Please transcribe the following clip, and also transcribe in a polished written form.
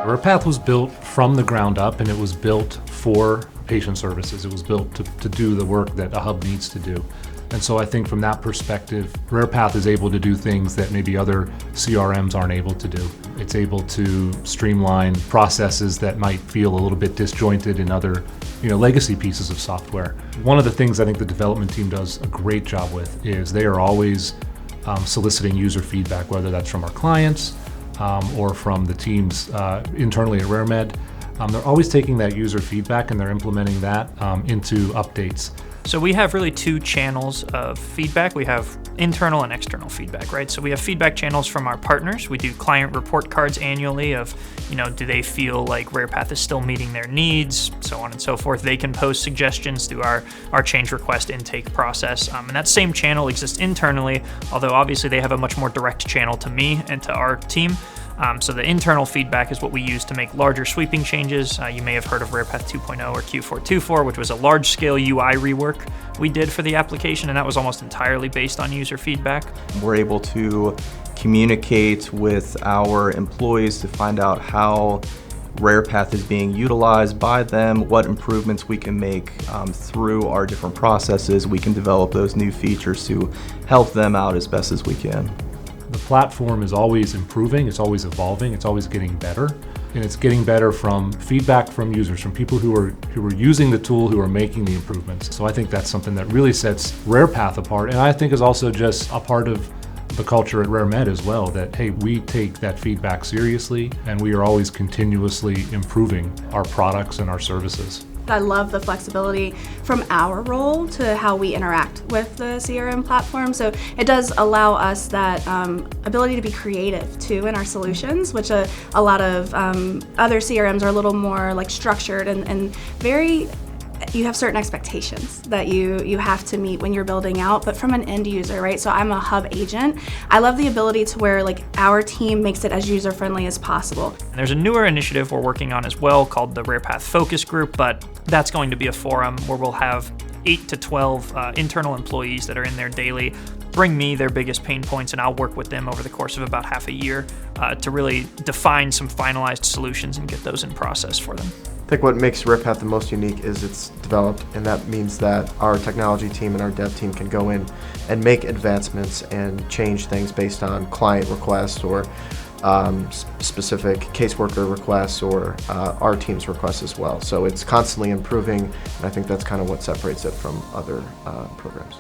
RarePath was built from the ground up, and it was built for patient services. It was built to do the work that a hub needs to do. And so I think from that perspective, RarePath is able to do things that maybe other CRMs aren't able to do. It's able to streamline processes that might feel a little bit disjointed in other legacy pieces of software. One of the things I think the development team does a great job with is they are always soliciting user feedback, whether that's from our clients or from the teams internally at RareMed. They're always taking that user feedback and they're implementing that into updates. So we have really two channels of feedback. We have internal and external feedback, right? So we have feedback channels from our partners. We do client report cards annually of, do they feel like RarePath is still meeting their needs, so on and so forth. They can post suggestions through our change request intake process. And that same channel exists internally, although obviously they have a much more direct channel to me and to our team. So the internal feedback is what we use to make larger sweeping changes. You may have heard of RarePath 2.0 or Q424, which was a large-scale UI rework we did for the application, and that was almost entirely based on user feedback. We're able to communicate with our employees to find out how RarePath is being utilized by them, what improvements we can make through our different processes. We can develop those new features to help them out as best as we can. The platform is always improving, it's always evolving, it's always getting better. And it's getting better from feedback from users, from people who are using the tool, who are making the improvements. So I think that's something that really sets RarePath apart, and I think is also just a part of the culture at RareMed as well, that hey, we take that feedback seriously and we are always continuously improving our products and our services. I love the flexibility from our role to how we interact with the CRM platform. So it does allow us that ability to be creative too in our solutions, which a lot of other CRMs are a little more like structured and very, you have certain expectations that you have to meet when you're building out, but from an end user, right? So I'm a hub agent. I love the ability to where like our team makes it as user-friendly as possible. And there's a newer initiative we're working on as well called the RarePath Focus Group, but that's going to be a forum where we'll have 8 to 12 internal employees that are in there daily bring me their biggest pain points, and I'll work with them over the course of about half a year to really define some finalized solutions and get those in process for them. I think what makes RarePath the most unique is it's developed, and that means that our technology team and our dev team can go in and make advancements and change things based on client requests or specific caseworker requests or our team's requests as well. So it's constantly improving, and I think that's kind of what separates it from other programs.